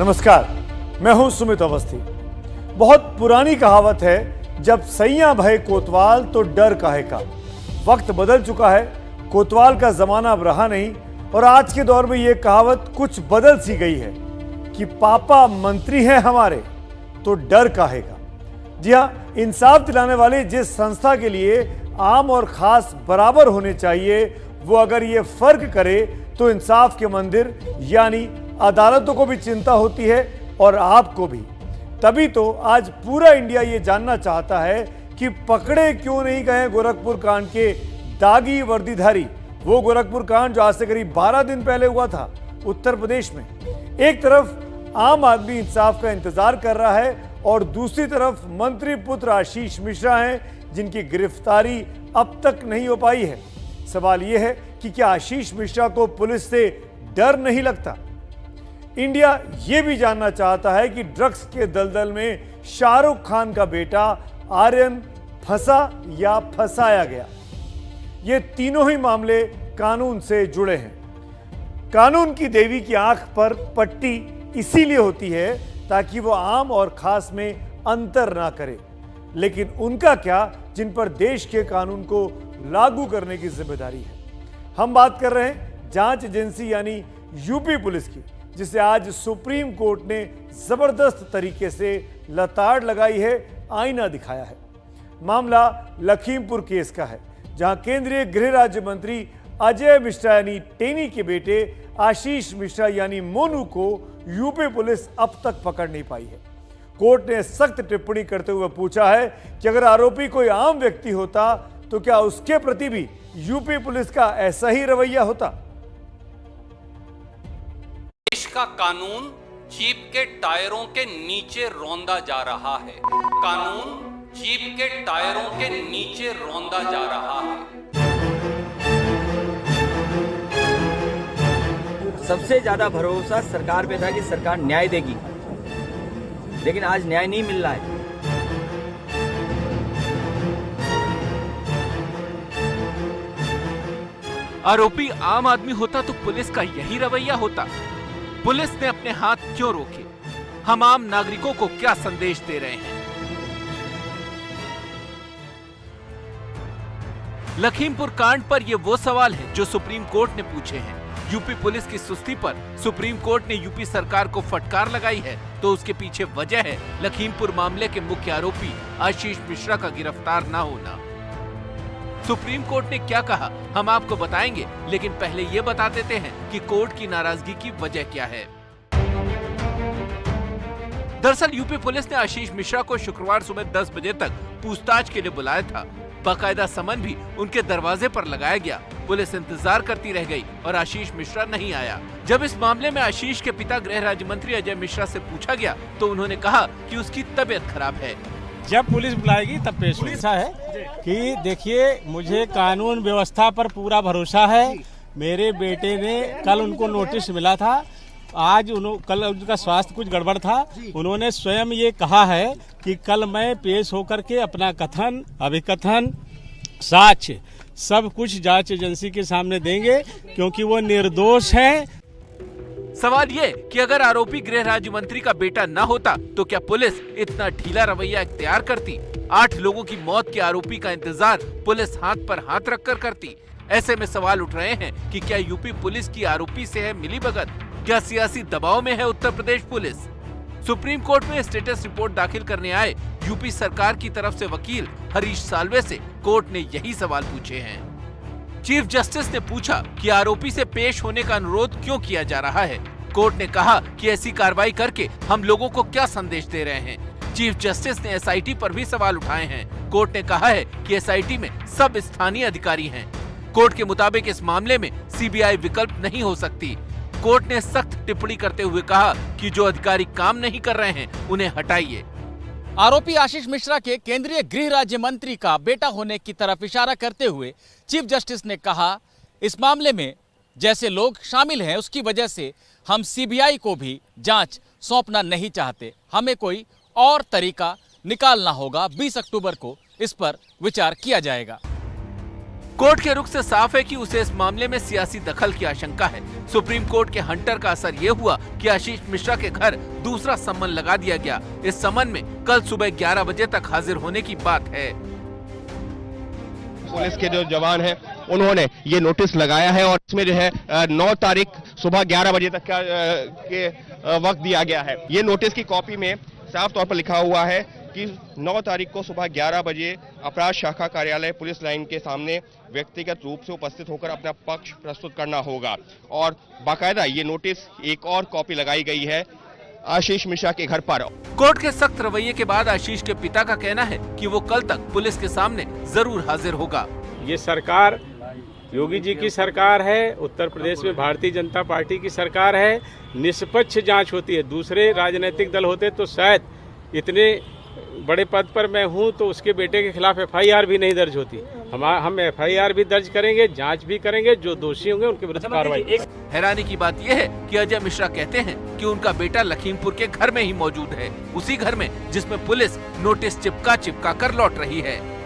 नमस्कार, मैं हूं सुमित अवस्थी। बहुत पुरानी कहावत है, जब सैया भय कोतवाल तो डर काहे का। वक्त बदल चुका है, कोतवाल का जमाना अब रहा नहीं और आज के दौर में यह कहावत कुछ बदल सी गई है कि पापा मंत्री हैं हमारे तो डर काहे का। जी हां, इंसाफ दिलाने वाली जिस संस्था के लिए आम और खास बराबर होने चाहिए, वो अगर ये फर्क करे तो इंसाफ के मंदिर यानी अदालतों को भी चिंता होती है और आपको भी। तभी तो आज पूरा इंडिया ये जानना चाहता है कि पकड़े क्यों नहीं गए गोरखपुर कांड के दागी वर्दीधारी। वो गोरखपुर कांड जो आज से करीब 12 दिन पहले हुआ था उत्तर प्रदेश में। एक तरफ आम आदमी इंसाफ का इंतजार कर रहा है और दूसरी तरफ मंत्री पुत्र आशीष मिश्रा हैं, जिनकी गिरफ्तारी अब तक नहीं हो पाई है। सवाल यह है कि क्या आशीष मिश्रा को पुलिस से डर नहीं लगता? इंडिया यह भी जानना चाहता है कि ड्रग्स के दलदल में शाहरुख खान का बेटा आर्यन फंसा या फंसाया गया। ये तीनों ही मामले कानून से जुड़े हैं। कानून की देवी की आंख पर पट्टी इसीलिए होती है ताकि वो आम और खास में अंतर ना करे। लेकिन उनका क्या जिन पर देश के कानून को लागू करने की जिम्मेदारी है। हम बात कर रहे हैं जांच एजेंसी यानी यूपी पुलिस की, जिसे आज सुप्रीम कोर्ट ने जबरदस्त तरीके से लताड़ लगाई है, आईना दिखाया है। मामला लखीमपुर केस का है, जहां केंद्रीय गृह राज्य मंत्री अजय मिश्रा यानी टेनी के बेटे आशीष मिश्रा यानी मोनू को यूपी पुलिस अब तक पकड़ नहीं पाई है। कोर्ट ने सख्त टिप्पणी करते हुए पूछा है कि अगर आरोपी कोई आम व्यक्ति होता तो क्या उसके प्रति भी यूपी पुलिस का ऐसा ही रवैया होता? देश का कानून जीप के टायरों के नीचे रौंदा जा रहा है। कानून जीप के टायरों के नीचे रौंदा जा रहा है। सबसे ज्यादा भरोसा सरकार पे था कि सरकार न्याय देगी, लेकिन आज न्याय नहीं मिल रहा है। आरोपी आम आदमी होता तो पुलिस का यही रवैया होता। पुलिस ने अपने हाथ क्यों रोके? हम आम नागरिकों को क्या संदेश दे रहे हैं? लखीमपुर कांड पर ये वो सवाल है जो सुप्रीम कोर्ट ने पूछे हैं। यूपी पुलिस की सुस्ती पर सुप्रीम कोर्ट ने यूपी सरकार को फटकार लगाई है, तो उसके पीछे वजह है लखीमपुर मामले के मुख्य आरोपी आशीष मिश्रा का गिरफ्तार न होना। सुप्रीम कोर्ट ने क्या कहा हम आपको बताएंगे, लेकिन पहले ये बता देते हैं कि कोर्ट की नाराजगी की वजह क्या है। दरअसल यूपी पुलिस ने आशीष मिश्रा को शुक्रवार सुबह 10 बजे तक पूछताछ के लिए बुलाया था। बाकायदा समन भी उनके दरवाजे पर लगाया गया। पुलिस इंतजार करती रह गई और आशीष मिश्रा नहीं आया। जब इस मामले में आशीष के पिता गृह राज्य मंत्री अजय मिश्रा से पूछा गया तो उन्होंने कहा कि उसकी तबीयत खराब है। जब पुलिस बुलाएगी तब पेश होगी। ऐसा है कि देखिए, मुझे कानून व्यवस्था पर पूरा भरोसा है। मेरे बेटे ने कल उनको नोटिस मिला था, आज कल उनका स्वास्थ्य कुछ गड़बड़ था। उन्होंने स्वयं ये कहा है कि कल मैं पेश होकर के अपना कथन, अभिकथन, साक्ष्य सब कुछ जांच एजेंसी के सामने देंगे, क्योंकि वो निर्दोष है। सवाल ये कि अगर आरोपी गृह राज्य मंत्री का बेटा न होता तो क्या पुलिस इतना ढीला रवैया इख्तियार करती? 8 लोगों की मौत के आरोपी का इंतजार पुलिस हाथ पर हाथ रखकर करती। ऐसे में सवाल उठ रहे हैं कि क्या यूपी पुलिस की आरोपी से है मिलीभगत? क्या सियासी दबाव में है Uttar Pradesh police? Supreme court में स्टेटस रिपोर्ट दाखिल करने आए यूपी सरकार की तरफ से वकील हरीश साल्वे से कोर्ट ने यही सवाल पूछे हैं। चीफ जस्टिस ने पूछा कि आरोपी से पेश होने का अनुरोध क्यों किया जा रहा है। कोर्ट ने कहा कि ऐसी कार्रवाई करके हम लोगों को क्या संदेश दे रहे हैं। चीफ जस्टिस ने एसआईटी पर भी सवाल उठाए हैं। कोर्ट ने कहा है कि एसआईटी में सब स्थानीय अधिकारी हैं। कोर्ट के मुताबिक इस मामले में सीबीआई विकल्प नहीं हो सकती। कोर्ट ने सख्त टिप्पणी करते हुए कहा कि जो अधिकारी काम नहीं कर रहे हैं उन्हें हटाइए। आरोपी आशीष मिश्रा के केंद्रीय गृह राज्य मंत्री का बेटा होने की तरफ इशारा करते हुए चीफ जस्टिस ने कहा, इस मामले में जैसे लोग शामिल हैं उसकी वजह से हम सीबीआई को भी जांच सौंपना नहीं चाहते। हमें कोई और तरीका निकालना होगा। 20 अक्टूबर को इस पर विचार किया जाएगा। कोर्ट के रुख से साफ है कि उसे इस मामले में सियासी दखल की आशंका है। सुप्रीम कोर्ट के हंटर का असर ये हुआ कि आशीष मिश्रा के घर दूसरा सम्मन लगा दिया गया। इस सम्मन में कल सुबह 11 बजे तक हाजिर होने की बात है। पुलिस के जो जवान हैं उन्होंने ये नोटिस लगाया है और इसमें जो है 9 तारीख सुबह 11 बजे तक के वक्त दिया गया है। ये नोटिस की कॉपी में साफ तौर पर लिखा हुआ है कि 9 तारीख को सुबह 11 बजे अपराध शाखा कार्यालय पुलिस लाइन के सामने व्यक्तिगत रूप से उपस्थित होकर अपना पक्ष प्रस्तुत करना होगा। और बाकायदा ये नोटिस एक और कॉपी लगाई गई है आशीष मिश्रा के घर पर। कोर्ट के सख्त रवैये के बाद आशीष के पिता का कहना है कि वो कल तक पुलिस के सामने जरूर हाजिर होगा। ये सरकार योगी जी की सरकार है, उत्तर प्रदेश में भारतीय जनता पार्टी की सरकार है, निष्पक्ष जांच होती है। दूसरे राजनीतिक दल होते तो शायद इतने बड़े पद पर मैं हूं तो उसके बेटे के खिलाफ एफआईआर भी नहीं दर्ज होती। हम एफआईआर भी दर्ज करेंगे, जांच भी करेंगे, जो दोषी होंगे उनके विरुद्ध कार्रवाई। हैरानी की बात यह है कि अजय मिश्रा कहते हैं कि उनका बेटा लखीमपुर के घर में ही मौजूद है, उसी घर में जिसमें पुलिस नोटिस चिपका कर लौट रही है।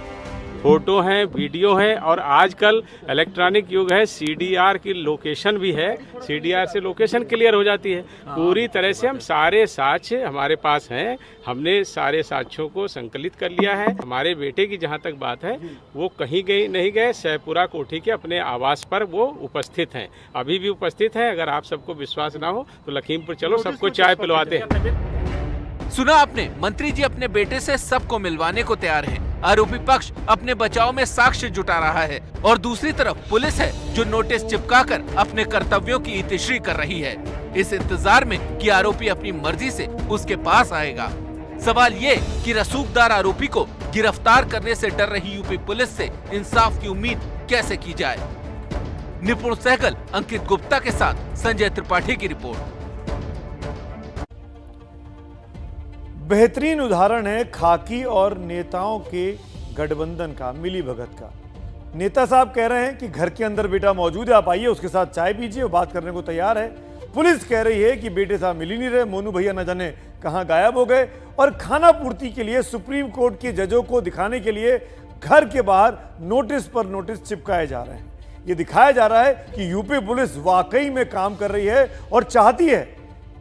फोटो हैं, वीडियो हैं और आजकल इलेक्ट्रॉनिक युग है, सीडीआर की लोकेशन भी है, सीडीआर से लोकेशन क्लियर हो जाती है। पूरी तरह से हम सारे साक्ष्य हमारे पास हैं, हमने सारे साक्ष्यों को संकलित कर लिया है। हमारे बेटे की जहां तक बात है वो कहीं नहीं गए, सैपुरा कोठी के अपने आवास पर वो उपस्थित हैं, अभी भी उपस्थित हैं। अगर आप सबको विश्वास ना हो तो लखीमपुर चलो, सबको चाय पिलवाते हैं। सुना आपने, मंत्री जी अपने बेटे से सबको मिलवाने को तैयार हैं। आरोपी पक्ष अपने बचाव में साक्ष्य जुटा रहा है और दूसरी तरफ पुलिस है जो नोटिस चिपकाकर अपने कर्तव्यों की इतिश्री कर रही है, इस इंतजार में कि आरोपी अपनी मर्जी से उसके पास आएगा। सवाल ये कि रसूखदार आरोपी को गिरफ्तार करने से डर रही यूपी पुलिस से इंसाफ की उम्मीद कैसे की जाए। निपुण सहगल, अंकित गुप्ता के साथ संजय त्रिपाठी की रिपोर्ट। बेहतरीन उदाहरण है खाकी और नेताओं के गठबंधन का, मिली भगत का। नेता साहब कह रहे हैं कि घर के अंदर बेटा मौजूद है, आप आइए उसके साथ चाय पीजिए, वो बात करने को तैयार है। पुलिस कह रही है कि बेटे साहब मिल ही नहीं रहे, मोनू भैया न जाने कहां गायब हो गए। और खाना पूर्ति के लिए सुप्रीम कोर्ट के जजों को दिखाने के लिए घर के बाहर नोटिस पर नोटिस चिपकाए जा रहे हैं। ये दिखाया जा रहा है कि यूपी पुलिस वाकई में काम कर रही है और चाहती है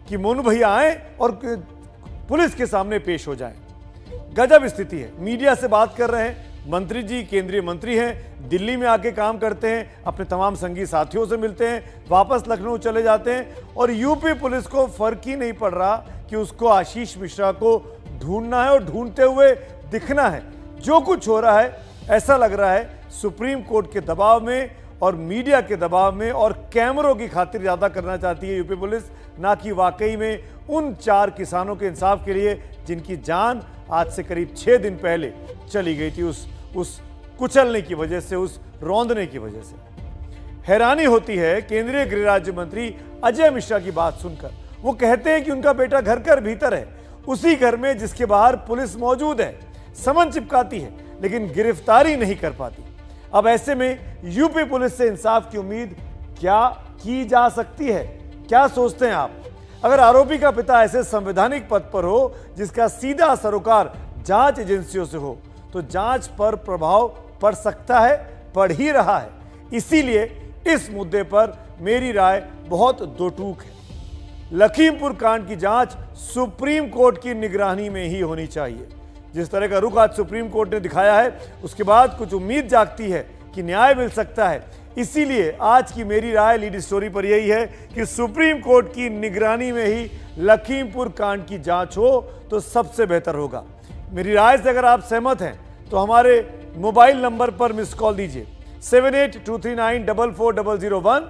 कि मोनू भैया आए और पुलिस के सामने पेश हो जाएं। गजब स्थिति है। मीडिया से बात कर रहे हैं, मंत्री जी केंद्रीय मंत्री हैं, दिल्ली में आके काम करते हैं, अपने तमाम संगी साथियों से मिलते हैं, वापस लखनऊ चले जाते हैं और यूपी पुलिस को फर्क ही नहीं पड़ रहा कि उसको आशीष मिश्रा को ढूंढना है और ढूंढते हुए दिखना है। जो कुछ हो रहा है ऐसा लग रहा है सुप्रीम कोर्ट के दबाव में और मीडिया के दबाव में और कैमरों की खातिर ज्यादा करना चाहती है यूपी पुलिस, ना कि वाकई में उन 4 किसानों के इंसाफ के लिए जिनकी जान आज से करीब 6 दिन पहले चली गई थी उस कुचलने की वजह से, उस रौंदने की वजह से। हैरानी होती है केंद्रीय गृह राज्य मंत्री अजय मिश्रा की बात सुनकर। वो कहते हैं कि उनका बेटा घर कर भीतर है, उसी घर में जिसके बाहर पुलिस मौजूद है, समन चिपकाती है लेकिन गिरफ्तारी नहीं कर पाती। अब ऐसे में यूपी पुलिस से इंसाफ की उम्मीद क्या की जा सकती है? क्या सोचते हैं आप? अगर आरोपी का पिता ऐसे संवैधानिक पद पर हो जिसका सीधा सरोकार जांच एजेंसियों से हो तो जांच पर प्रभाव पड़ सकता है, पड़ ही रहा है। इसीलिए इस मुद्दे पर मेरी राय बहुत दो टूक है। लखीमपुर कांड की जांच सुप्रीम कोर्ट की निगरानी में ही होनी चाहिए। जिस तरह का रुख आज सुप्रीम कोर्ट ने दिखाया है उसके बाद कुछ उम्मीद जागती है कि न्याय मिल सकता है। इसीलिए आज की मेरी राय लीड स्टोरी पर यही है कि सुप्रीम कोर्ट की निगरानी में ही लखीमपुर कांड की जांच हो तो सबसे बेहतर होगा। मेरी राय से अगर आप सहमत हैं तो हमारे मोबाइल नंबर पर मिस कॉल दीजिए 7823944001।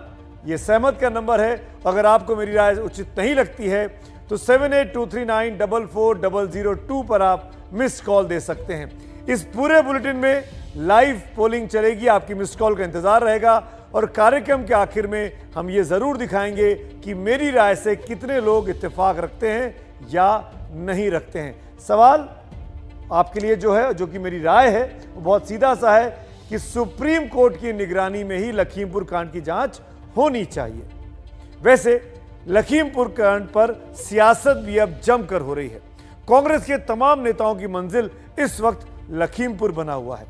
ये सहमत का नंबर है। अगर आपको मेरी राय उचित नहीं लगती है तो 7823944002 पर आप मिस कॉल दे सकते हैं। इस पूरे बुलेटिन में लाइव पोलिंग चलेगी, आपकी मिस कॉल का इंतजार रहेगा और कार्यक्रम के आखिर में हम ये जरूर दिखाएंगे कि मेरी राय से कितने लोग इत्तेफाक रखते हैं या नहीं रखते हैं। सवाल आपके लिए जो कि मेरी राय है वो बहुत सीधा सा है कि सुप्रीम कोर्ट की निगरानी में ही लखीमपुर कांड की जांच होनी चाहिए। वैसे लखीमपुर कांड पर सियासत भी अब जमकर हो रही है। कांग्रेस के तमाम नेताओं की मंजिल इस वक्त लखीमपुर बना हुआ है।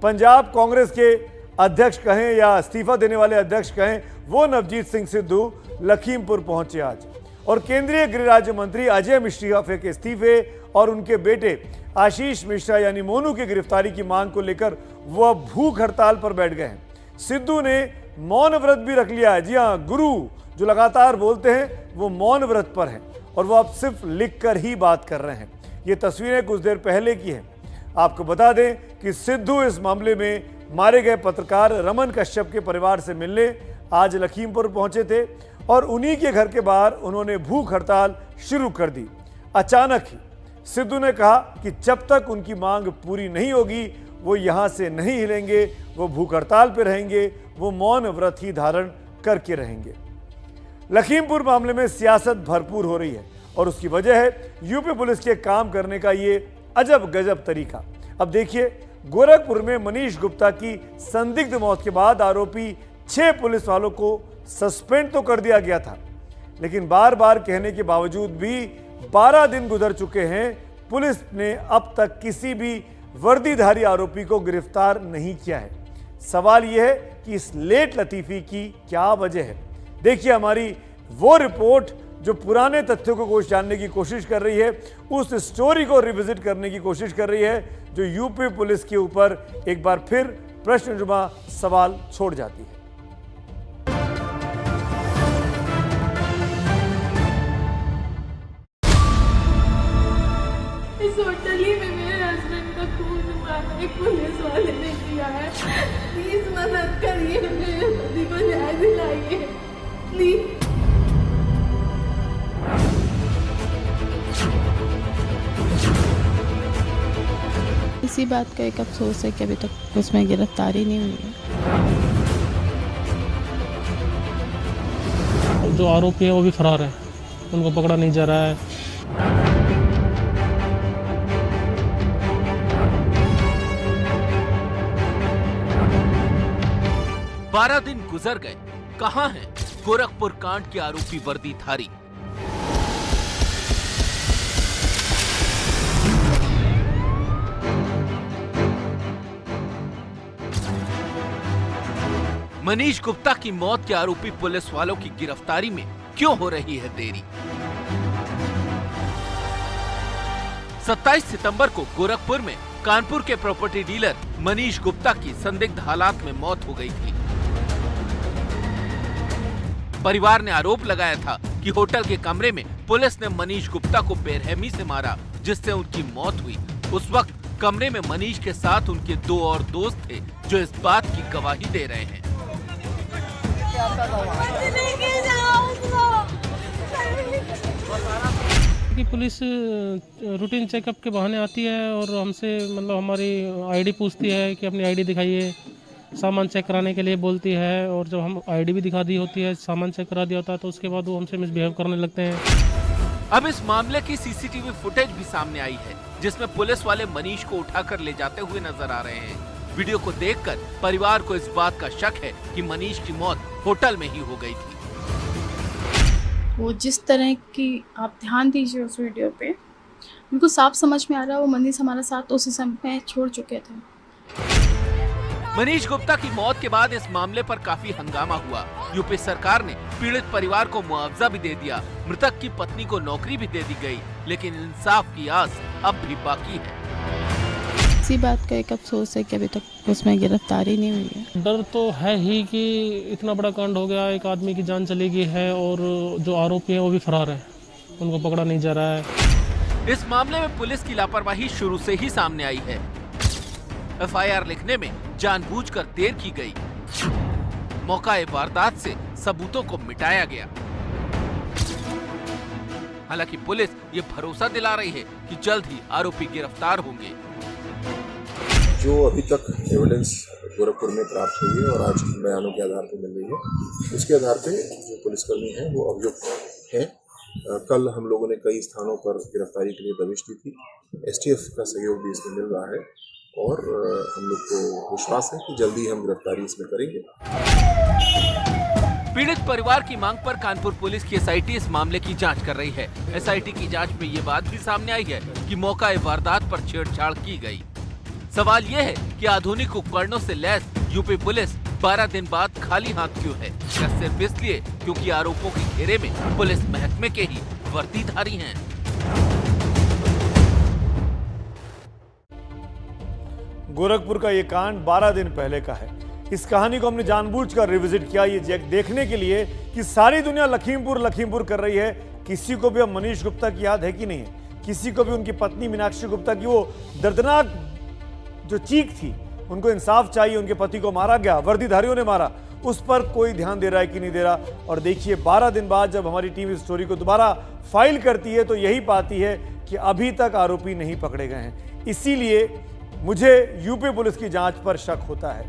पंजाब कांग्रेस के अध्यक्ष कहें या इस्तीफा देने वाले अध्यक्ष कहें, वो नवजीत सिंह सिद्धू लखीमपुर पहुंचे आज और केंद्रीय गृह राज्य मंत्री अजय मिश्रा के इस्तीफे और उनके बेटे आशीष मिश्रा यानी मोनू की गिरफ्तारी की मांग को लेकर वह भूख हड़ताल पर बैठ गए हैं। सिद्धू ने मौन व्रत भी रख लिया है। जी हां, गुरु जो लगातार बोलते हैं वो मौन व्रत पर हैं और वो अब सिर्फ लिख कर ही बात कर रहे हैं। ये तस्वीरें कुछ देर पहले की हैं। आपको बता दें कि सिद्धू इस मामले में मारे गए पत्रकार रमन कश्यप के परिवार से मिलने आज लखीमपुर पहुंचे थे और उन्हीं के घर के बाहर उन्होंने भूख हड़ताल शुरू कर दी। अचानक ही सिद्धू ने कहा कि जब तक उनकी मांग पूरी नहीं होगी वो यहां से नहीं हिलेंगे, वो भूख हड़ताल पर रहेंगे, वो मौन व्रत ही धारण करके रहेंगे। लखीमपुर मामले में सियासत भरपूर हो रही है और उसकी वजह है यूपी पुलिस के काम करने का ये अजब गजब तरीका। अब देखिए, गोरखपुर में मनीष गुप्ता की संदिग्ध मौत के बाद आरोपी 6 पुलिस वालों को सस्पेंड तो कर दिया गया था, लेकिन बार बार कहने के बावजूद भी 12 दिन गुजर चुके हैं, पुलिस ने अब तक किसी भी वर्दीधारी आरोपी को गिरफ्तार नहीं किया है। सवाल यह है कि इस लेट लतीफी की क्या वजह है। देखिए हमारी वो रिपोर्ट जो पुराने तथ्यों को जानने की कोशिश कर रही है, उस स्टोरी को रिविजिट करने की कोशिश कर रही है जो यूपी पुलिस के ऊपर एक बार फिर प्रश्ननुमा सवाल छोड़ जाती है। इस होटल ही में मेरे हस्बैंड का खून हुआ है, एक पुलिस वाले ने किया है। प्लीज मदद करिए, मेरे पति को न्याय दिलाइए प्लीज। इसी बात का एक अफसोस है कि अभी तक उसमें गिरफ्तारी नहीं हुई है। जो आरोपी है वो भी फरार है, उनको पकड़ा नहीं जा रहा है। 12 दिन गुजर गए, कहां हैं गोरखपुर कांड के आरोपी वर्दीधारी? मनीष गुप्ता की मौत के आरोपी पुलिस वालों की गिरफ्तारी में क्यों हो रही है देरी? 27 सितंबर को गोरखपुर में कानपुर के प्रॉपर्टी डीलर मनीष गुप्ता की संदिग्ध हालात में मौत हो गई थी। परिवार ने आरोप लगाया था कि होटल के कमरे में पुलिस ने मनीष गुप्ता को बेरहमी से मारा, जिससे उनकी मौत हुई। उस वक्त कमरे में मनीष के साथ उनके 2 और दोस्त थे जो इस बात की गवाही दे रहे हैं। कि पुलिस रूटीन चेकअप के बहाने आती है और हमसे मतलब हमारी आईडी पूछती है कि अपनी आईडी दिखाइए, सामान चेक कराने के लिए बोलती है और जब हम आईडी भी दिखा दी होती है, सामान चेक करा दिया होता है, तो उसके बाद वो हमसे मिसबिहेव करने लगते हैं। अब इस मामले की सीसीटीवी फुटेज भी सामने आई है जिसमें पुलिस वाले मनीष को उठाकर ले जाते हुए नजर आ रहे हैं। वीडियो को देखकर परिवार को इस बात का शक है कि मनीष की मौत होटल में ही हो गई थी। वो जिस तरह की आप ध्यान दीजिए उस वीडियो पे, उनको साफ समझ में आ रहा है वो मनीष हमारा साथ उसी समय छोड़ चुके थे। मनीष गुप्ता की मौत के बाद इस मामले पर काफी हंगामा हुआ। यूपी सरकार ने पीड़ित परिवार को मुआवजा भी दे दिया, मृतक की पत्नी को नौकरी भी दे दी गई, लेकिन इंसाफ की आस अब भी बाकी है। इसी बात का एक अफसोस है कि अभी तक उसमें गिरफ्तारी नहीं हुई है। डर तो है ही कि इतना बड़ा कांड हो गया, एक आदमी की जान चली गई है और जो आरोपी है वो भी फरार है, उनको पकड़ा नहीं जा रहा है। इस मामले में पुलिस की लापरवाही शुरू से ही सामने आई है। एफआईआर लिखने में जानबूझकर देर की गई, मौका वारदात से सबूतों को मिटाया गया। हालांकि पुलिस ये भरोसा दिला रही है कि जल्द ही आरोपी गिरफ्तार होंगे। जो अभी तक एविडेंस गोरखपुर में प्राप्त हुई है और आज बयानों के आधार पर मिल रही है, उसके आधार पे जो पुलिसकर्मी हैं वो अभियुक्त हैं। कल हम लोगों ने कई स्थानों पर गिरफ्तारी के लिए दबिश दी थी। एसटीएफ का सहयोग भी इसमें मिल रहा है और हम लोग को विश्वास है कि जल्दी हम गिरफ्तारी इसमें करेंगे। पीड़ित परिवार की मांग पर कानपुर पुलिस की एसआईटी इस मामले की जांच कर रही है। एसआईटी की जांच में ये बात भी सामने आई है कि मौका वारदात पर छेड़छाड़ की गई। सवाल ये है कि आधुनिक उपकरणों से लैस यूपी पुलिस 12 दिन बाद खाली हाथ क्यों है? क्या सिर्फ इसलिए क्योंकि आरोपों के घेरे में पुलिस महकमे के ही वर्दीधारी हैं? गोरखपुर का ये कांड 12 दिन पहले का है। इस कहानी को हमने जानबूझकर रिविजिट किया ये देखने के लिए कि सारी दुनिया लखीमपुर कर रही है। किसी को भी अब मनीष गुप्ता की याद है कि नहीं है? किसी को भी उनकी पत्नी मीनाक्षी गुप्ता की वो दर्दनाक जो चीख थी, उनको इंसाफ चाहिए। उनके पति को मारा गया, वर्दीधारियों ने मारा, उस पर कोई ध्यान दे रहा है कि नहीं दे रहा। और देखिए 12 दिन बाद जब हमारी टीम इस स्टोरी को दोबारा फाइल करती है तो यही पाती है कि अभी तक आरोपी नहीं पकड़े गए हैं। इसीलिए मुझे यूपी पुलिस की जांच पर शक होता है।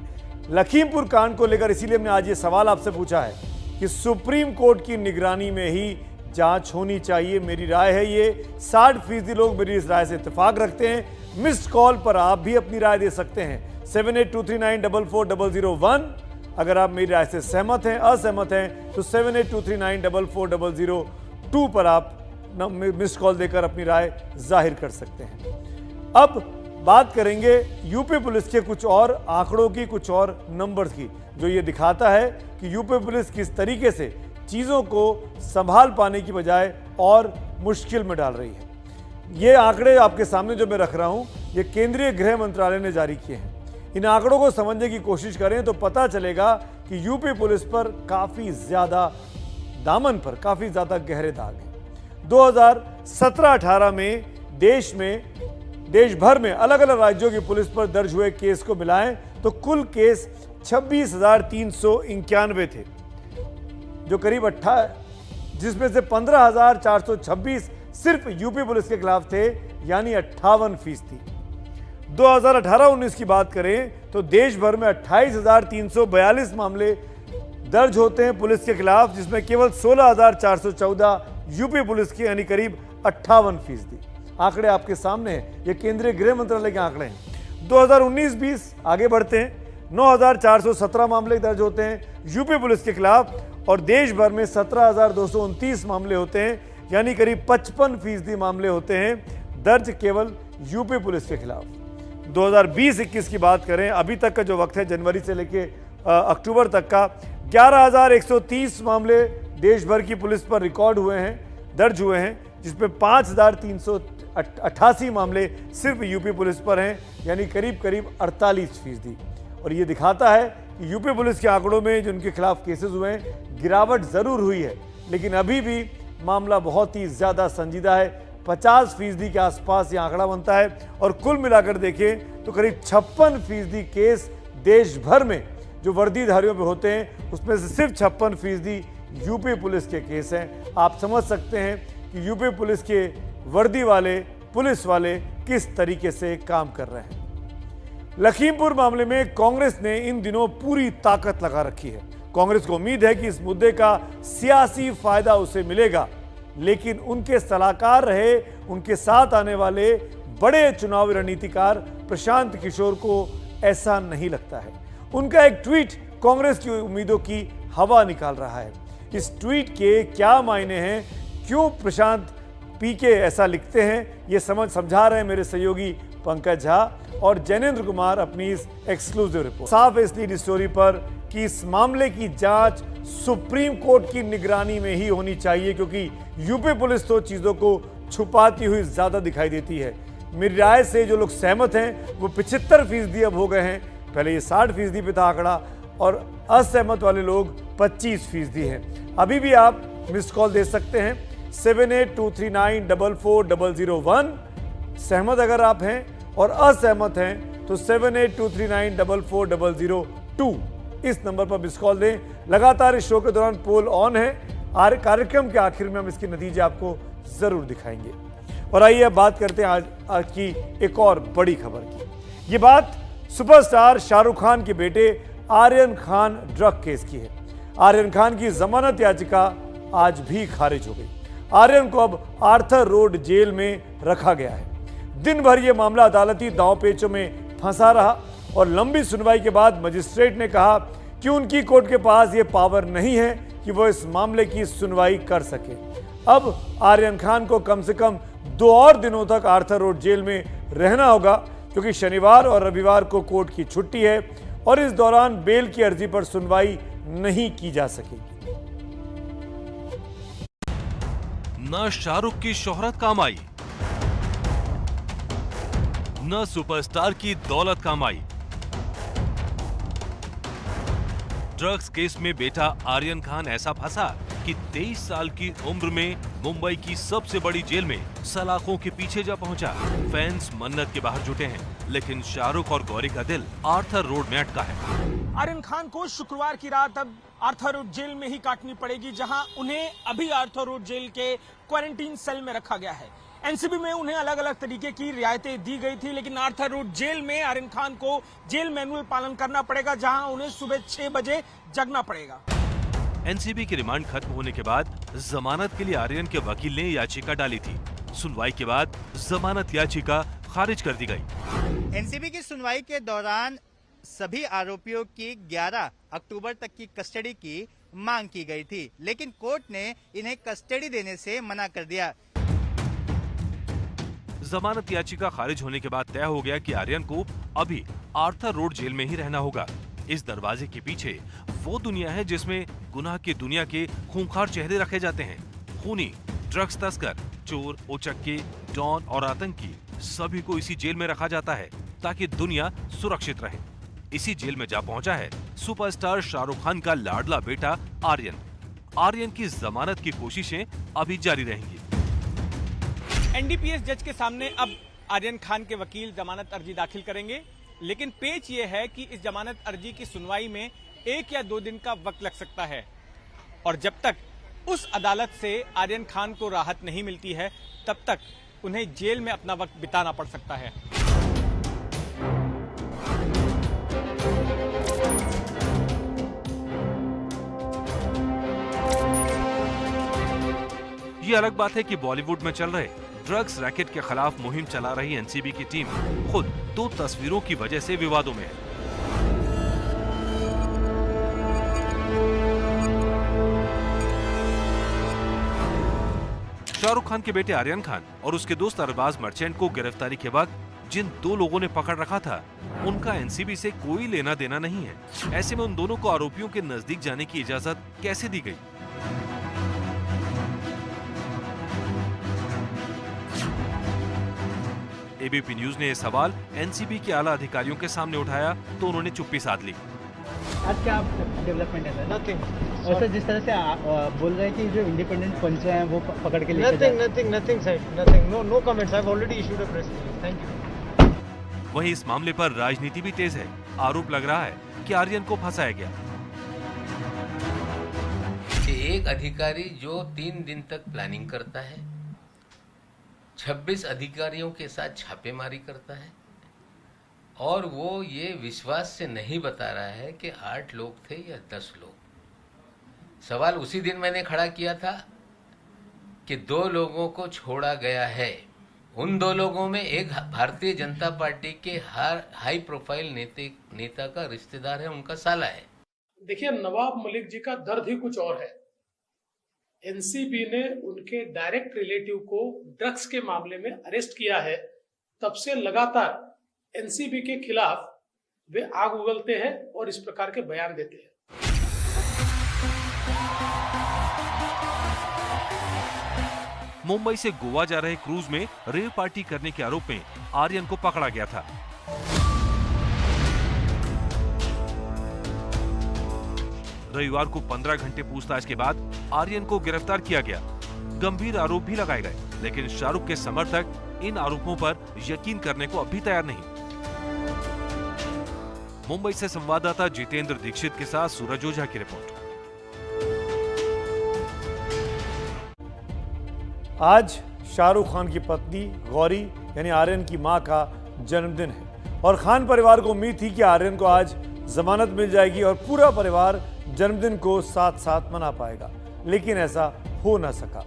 लखीमपुर कांड को लेकर इसीलिए हमने आज ये सवाल आपसे पूछा है कि सुप्रीम कोर्ट की निगरानी में ही जांच होनी चाहिए। मेरी राय है ये, 60% लोग मेरी इस राय से इत्तेफाक रखते हैं। मिस्ड कॉल पर आप भी अपनी राय दे सकते हैं 7823944001। अगर आप मेरी राय से सहमत हैं, असहमत हैं तो 7823944002 पर आप मिस्ड कॉल देकर अपनी राय जाहिर कर सकते हैं। अब बात करेंगे यूपी पुलिस के कुछ और आंकड़ों की, कुछ और नंबर्स की, जो ये दिखाता है कि यूपी पुलिस किस तरीके से चीज़ों को संभाल पाने की बजाय और मुश्किल में डाल रही है। ये आंकड़े आपके सामने जो मैं रख रहा हूँ, ये केंद्रीय गृह मंत्रालय ने जारी किए हैं। इन आंकड़ों को समझने की कोशिश करें तो पता चलेगा कि यूपी पुलिस पर काफ़ी ज़्यादा दामन पर काफ़ी ज़्यादा गहरे दाग हैं। 2017-18 में देश भर में अलग अलग राज्यों की पुलिस पर दर्ज हुए केस को मिलाएं तो कुल केस 26,391 थे, जो करीब जिसमें से 15,426 सिर्फ यूपी पुलिस के खिलाफ थे, यानी 58%। 2018-19 की बात करें तो देश भर में 28,342 मामले दर्ज होते हैं पुलिस के खिलाफ, जिसमें केवल 16,414 यूपी पुलिस के, यानी करीब 58%। आंकड़े आपके सामने हैं, ये केंद्रीय गृह मंत्रालय के आंकड़े हैं। 2019-20 आगे बढ़ते हैं, 9,417 मामले दर्ज होते हैं यूपी पुलिस के खिलाफ और देश भर में 17,229 मामले होते हैं, यानी करीब 55% मामले होते हैं दर्ज केवल यूपी पुलिस के खिलाफ। 2020-21 की बात करें, अभी तक का जो वक्त है जनवरी से लेके अक्टूबर तक का, 11,130 मामले देश भर की पुलिस पर रिकॉर्ड हुए हैं, दर्ज हुए हैं, जिसमें 5,388 मामले सिर्फ यूपी पुलिस पर हैं, यानी करीब 48%। और ये दिखाता है कि यूपी पुलिस के आंकड़ों में जिनके खिलाफ केसेस हुए हैं गिरावट ज़रूर हुई है, लेकिन अभी भी मामला बहुत ही ज़्यादा संजीदा है। 50% के आसपास ये आंकड़ा बनता है और कुल मिलाकर देखें तो करीब 56% केस देश भर में जो वर्दीधारियों पे होते हैं उसमें से सिर्फ 56% यूपी पुलिस के केस हैं। आप समझ सकते हैं कि यूपी पुलिस के वर्दी वाले पुलिस वाले किस तरीके से काम कर रहे हैं। लखीमपुर मामले में कांग्रेस ने इन दिनों पूरी ताकत लगा रखी है। कांग्रेस को उम्मीद है कि इस मुद्दे का सियासी फायदा उसे मिलेगा, लेकिन उनके सलाहकार रहे, उनके साथ आने वाले बड़े चुनावी रणनीतिकार प्रशांत किशोर को ऐसा नहीं लगता है। उनका एक ट्वीट कांग्रेस की उम्मीदों की हवा निकाल रहा है। इस ट्वीट के क्या मायने हैं, क्यों प्रशांत पीके ऐसा लिखते हैं, ये समझा रहे हैं मेरे सहयोगी पंकज झा और जैनेन्द्र कुमार अपनी इस एक्सक्लूसिव रिपोर्ट। साफ है इस लीड स्टोरी पर कि इस मामले की जांच सुप्रीम कोर्ट की निगरानी में ही होनी चाहिए, क्योंकि यूपी पुलिस तो चीज़ों को छुपाती हुई ज़्यादा दिखाई देती है। मेरी राय से जो लोग सहमत हैं वो 75% अब हो गए हैं, पहले ये 60% पे था आंकड़ा, और असहमत वाले लोग 25% हैं। अभी भी आप मिस्ड कॉल दे सकते हैं 7823944001। सहमत अगर आप हैं और असहमत हैं तो 7823944002 इस नंबर पर मिस्ड कॉल दें। लगातार इस शो के दौरान पोल ऑन है। कार्यक्रम के आखिर में हम इसके नतीजे आपको जरूर दिखाएंगे। और आइए अब बात करते हैं आज की एक और बड़ी खबर की। ये बात सुपरस्टार शाहरुख खान के बेटे आर्यन खान ड्रग केस की है। आर्यन खान की जमानत याचिका आज भी खारिज हो गई। आर्यन को अब आर्थर रोड जेल में रखा गया है। दिन भर यह मामला अदालती दांवपेचों में फंसा रहा और लंबी सुनवाई के बाद मजिस्ट्रेट ने कहा कि उनकी कोर्ट के पास यह पावर नहीं है कि वो इस मामले की सुनवाई कर सके। अब आर्यन खान को कम से कम 2 और दिनों तक आर्थर रोड जेल में रहना होगा, क्योंकि शनिवार और रविवार को कोर्ट की छुट्टी है। और इस दौरान बेल की अर्जी पर सुनवाई नहीं की जा सकेगी। न शाहरुख की शोहरत काम आई, न सुपरस्टार की दौलत काम आई। ड्रग्स केस में बेटा आर्यन खान ऐसा फंसा कि 23 साल की उम्र में मुंबई की सबसे बड़ी जेल में सलाखों के पीछे जा पहुंचा। फैंस मन्नत के बाहर जुटे हैं, लेकिन शाहरुख और गौरी का दिल आर्थर रोड में अटका है। आर्यन खान को शुक्रवार की रात अब आर्थर रोड जेल में ही काटनी पड़ेगी, जहां उन्हें अभी आर्थर रोड जेल के क्वारंटीन सेल में रखा गया है। एनसीबी में उन्हें अलग अलग तरीके की रियायतें दी गई थी, लेकिन आर्थर रोड जेल में आर्यन खान को जेल मैनुअल पालन करना पड़ेगा, जहां उन्हें सुबह 6 बजे जगना पड़ेगा। एनसीबी की रिमांड खत्म होने के बाद जमानत के लिए आर्यन के वकील ने याचिका डाली थी। सुनवाई के बाद जमानत याचिका खारिज कर दी गई। एनसीबी की सुनवाई के दौरान सभी आरोपियों की 11 अक्टूबर तक की कस्टडी की मांग की गई थी, लेकिन कोर्ट ने इन्हें कस्टडी देने से मना कर दिया। जमानत याचिका खारिज होने के बाद तय हो गया कि आर्यन को अभी आर्थर रोड जेल में ही रहना होगा। इस दरवाजे के पीछे वो दुनिया है जिसमें गुनाह की दुनिया के खूंखार चेहरे रखे जाते हैं। खूनी, ड्रग्स तस्कर, चोर, उचक्के, डॉन और आतंकी सभी को इसी जेल में रखा जाता है ताकि दुनिया सुरक्षित रहे। इसी जेल में जा पहुंचा है सुपरस्टार शाहरुख खान का लाडला बेटा आर्यन। आर्यन की जमानत की कोशिशें अभी जारी रहेंगी। एनडीपीएस जज के सामने अब आर्यन खान के वकील जमानत अर्जी दाखिल करेंगे, लेकिन पेच ये है कि इस जमानत अर्जी की सुनवाई में 1 या 2 दिन का वक्त लग सकता है, और जब तक उस अदालत से आर्यन खान को राहत नहीं मिलती है तब तक उन्हें जेल में अपना वक्त बिताना पड़ सकता है। ये अलग बात है कि बॉलीवुड में चल रहे ड्रग्स रैकेट के खिलाफ मुहिम चला रही एनसीबी की टीम खुद 2 तस्वीरों की वजह से विवादों में है। शाहरुख खान के बेटे आर्यन खान और उसके दोस्त अरबाज मर्चेंट को गिरफ्तारी के वक्त जिन 2 लोगों ने पकड़ रखा था, उनका एनसीबी से कोई लेना देना नहीं है। ऐसे में उन दोनों को आरोपियों के नजदीक जाने की इजाजत कैसे दी गई? एबीपी न्यूज ने यह सवाल एनसीबी के आला अधिकारियों के सामने उठाया तो उन्होंने चुप्पी साध ली। आज क्या डेवलपमेंट है? नथिंग। और सर जिस तरह से बोल रहे हैं कि जो इंडिपेंडेंट पंच हैं वो पकड़ के लेके nothing sir, nothing, no comments, I have already issued a press release, thank you. वहीं इस मामले पर राजनीति भी तेज है। आरोप लग रहा है कि आर्यन को फंसाया गया। एक अधिकारी जो 3 दिन तक प्लानिंग करता है, 26 अधिकारियों के साथ छापेमारी करता है, और वो ये विश्वास से नहीं बता रहा है कि 8 लोग थे या 10 लोग। सवाल उसी दिन मैंने खड़ा किया था कि 2 लोगों को छोड़ा गया है। उन 2 लोगों में एक भारतीय जनता पार्टी के हाई प्रोफाइल नेता का रिश्तेदार है, उनका साला है। देखिए, नवाब मलिक जी का दर्द ही कुछ और है। एनसीबी ने उनके डायरेक्ट रिलेटिव को ड्रग्स के मामले में अरेस्ट किया है। तब से लगातार एनसीबी के खिलाफ वे आग उगलते हैं और इस प्रकार के बयान देते हैं। मुंबई से गोवा जा रहे क्रूज में रेव पार्टी करने के आरोप में आर्यन को पकड़ा गया था। रविवार को 15 घंटे पूछताछ के बाद आर्यन को गिरफ्तार किया गया। गंभीर आरोप भी लगाए गए, लेकिन शाहरुख के समर्थक इन आरोपों पर यकीन करने को अभी तैयार नहीं। मुंबई से संवाददाता जितेंद्र दीक्षित के साथ सूरज ओझा की रिपोर्ट। आज शाहरुख खान की पत्नी गौरी यानी आर्यन की मां का जन्मदिन है और खान परिवार को उम्मीद थी कि आर्यन को आज जमानत मिल जाएगी और पूरा परिवार जन्मदिन को साथ साथ मना पाएगा, लेकिन ऐसा हो ना सका।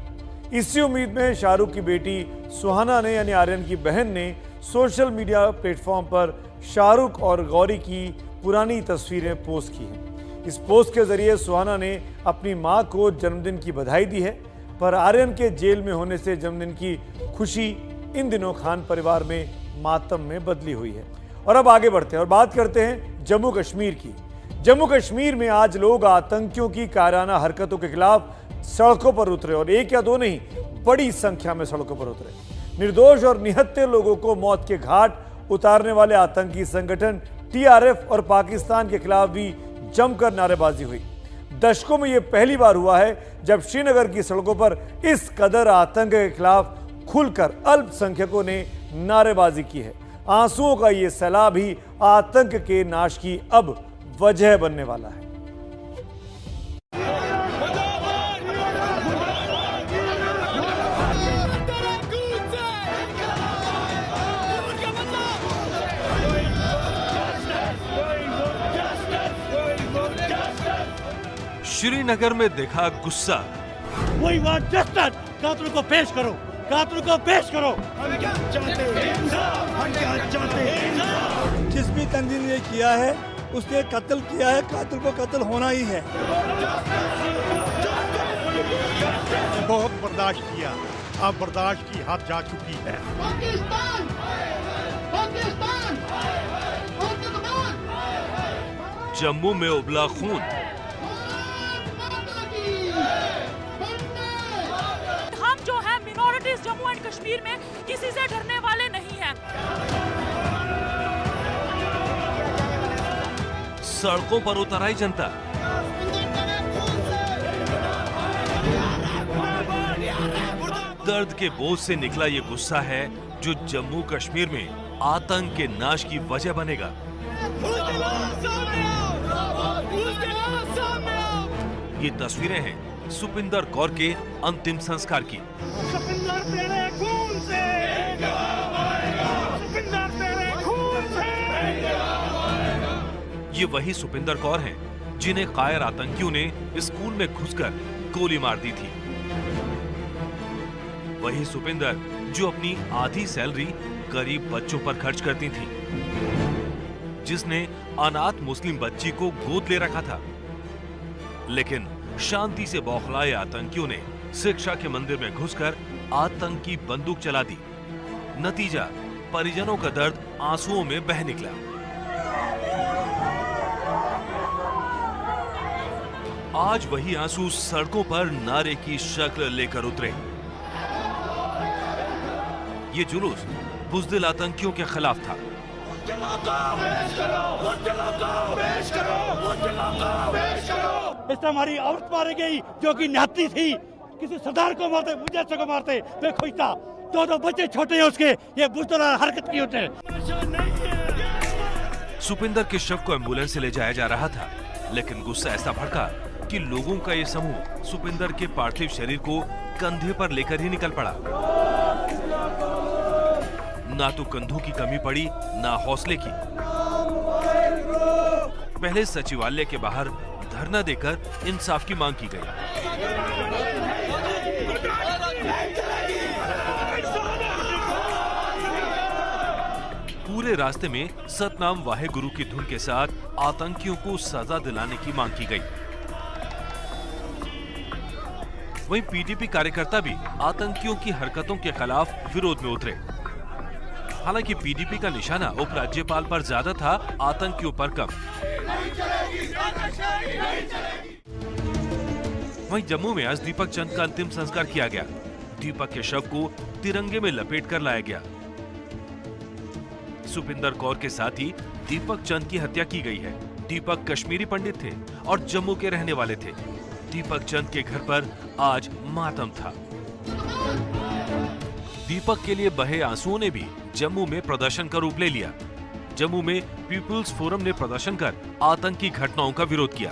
इसी उम्मीद में शाहरुख की बेटी सुहाना ने यानी आर्यन की बहन ने सोशल मीडिया प्लेटफॉर्म पर शाहरुख और गौरी की पुरानी तस्वीरें पोस्ट की हैं। इस पोस्ट के जरिए सुहाना ने अपनी मां को जन्मदिन की बधाई दी है, पर आर्यन के जेल में होने से जन्मदिन की खुशी इन दिनों खान परिवार में मातम में बदली हुई है और अब आगे बढ़ते हैं और बात करते हैं जम्मू कश्मीर की। जम्मू कश्मीर में आज लोग आतंकियों की कायराना हरकतों के खिलाफ सड़कों पर उतरे और एक या दो नहीं, बड़ी संख्या में सड़कों पर उतरे। निर्दोष और निहत्थे लोगों को मौत के घाट उतारने वाले आतंकी संगठन टीआरएफ और पाकिस्तान के खिलाफ भी जमकर नारेबाजी हुई। दशकों में यह पहली बार हुआ है जब श्रीनगर की सड़कों पर इस कदर आतंक के खिलाफ खुलकर अल्पसंख्यकों ने नारेबाजी की है। आंसुओं का ये सैलाब ही आतंक के नाश की अब वजह बनने वाला है। श्रीनगर में देखा गुस्सा। वही वांट जस्टिस, कातिल को पेश करो, कातिल को पेश करो। हम क्या चाहते हैं? जिस भी तंजीम ने किया है उसने कत्ल किया है, कातिल को कत्ल होना ही है। बहुत बर्दाश्त किया, अब बर्दाश्त की हद जा चुकी है। पाकिस्तान, पाकिस्तान, जम्मू में उबला खून। हम जो है मिनॉरिटीज जम्मू एंड कश्मीर में किसी से डरने वाले नहीं हैं। सड़कों पर उतर आई जनता। दर्द के बोझ से निकला ये गुस्सा है जो जम्मू कश्मीर में आतंक के नाश की वजह बनेगा। ये तस्वीरें हैं सुपिंदर कौर के अंतिम संस्कार की। सुपिंदर तेरे खून से, सुपिंदर तेरे खून से। ये वही सुपिंदर कौर हैं जिन्हें कायर आतंकियों ने स्कूल में घुसकर गोली मार दी थी। वही सुपिंदर जो अपनी आधी सैलरी गरीब बच्चों पर खर्च करती थी, जिसने अनाथ मुस्लिम बच्ची को गोद ले रखा था। लेकिन शांति से बौखलाए आतंकियों ने शिक्षा के मंदिर में घुसकर आतंक की बंदूक चला दी। नतीजा, परिजनों का दर्द आंसुओं में बह निकला। आज वही आंसू सड़कों पर नारे की शक्ल लेकर उतरे। ये जुलूस बुज़दिल आतंकियों के खिलाफ था। इससे हमारी औरत मारी गई जो कि निहत्थी थी। किसी सरदार को मारते, मुझे को मारते, बेखुदा। दो बच्चे छोटे हैं उसके, ये बुज़दिल हरकत की होते। सुपिंदर के शव को एम्बुलेंस से ले जाया जा रहा था, लेकिन गुस्सा ऐसा भड़का कि लोगों का ये समूह सुपिंदर के पार्थिव शरीर को कंधे पर लेकर ही निकल पड़ा। ना तो कंधों की कमी पड़ी, ना हौसले की। पहले सचिवालय के बाहर धरना देकर इंसाफ की मांग की गई। पूरे रास्ते में सतनाम वाहे गुरु की धुन के साथ आतंकियों को सजा दिलाने की मांग की गई। वहीं पीडीपी कार्यकर्ता भी आतंकियों की हरकतों के खिलाफ विरोध में उतरे। हालांकि पीडीपी का निशाना उपराज्यपाल पर ज्यादा था, आतंकियों पर कम। वहीं जम्मू में आज दीपक चंद का अंतिम संस्कार किया गया। दीपक के शव को तिरंगे में लपेट कर लाया गया। सुपिंदर कौर के साथ ही दीपक चंद की हत्या की गई है। दीपक कश्मीरी पंडित थे और जम्मू के रहने वाले थे। दीपक चंद के घर पर आज मातम था। दीपक के लिए बहे आंसुओं ने भी जम्मू में प्रदर्शन का रूप ले लिया। जम्मू में पीपुल्स फोरम ने प्रदर्शन कर आतंकी घटनाओं का विरोध किया।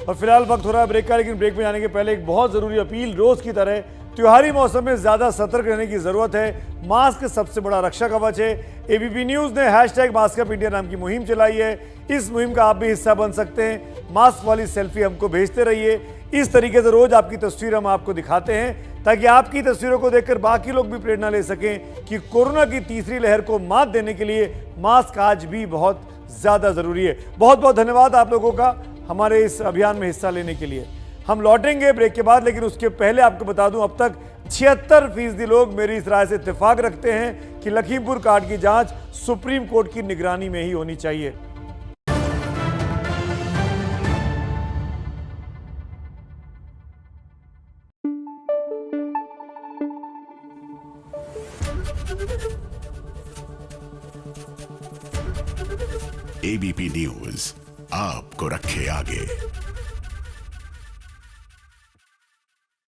और फिलहाल वक्त हो रहा है ब्रेक का, लेकिन ब्रेक में जाने के पहले एक बहुत जरूरी अपील। रोज की तरह त्योहारी मौसम में ज्यादा सतर्क रहने की जरूरत है। मास्क सबसे बड़ा रक्षा कवच है। एबीपी न्यूज ने #मास्क अप इंडिया नाम की मुहिम चलाई है। इस मुहिम का आप भी हिस्सा बन सकते हैं। मास्क वाली सेल्फी हमको भेजते रहिए। इस तरीके से रोज आपकी तस्वीर हम आपको दिखाते हैं ताकि आपकी तस्वीरों को देखकर बाकी लोग भी प्रेरणा ले सकें कि कोरोना की तीसरी लहर को मात देने के लिए मास्क आज भी बहुत ज्यादा जरूरी है। बहुत बहुत धन्यवाद आप लोगों का हमारे इस अभियान में हिस्सा लेने के लिए। हम लौटेंगे ब्रेक के बाद, लेकिन उसके पहले आपको बता दूं अब तक 76% लोग मेरी इस राय से इत्तेफाक रखते हैं कि लखीमपुर कांड की जांच सुप्रीम कोर्ट की निगरानी में ही होनी चाहिए। एबीपी न्यूज आपको रखे आगे।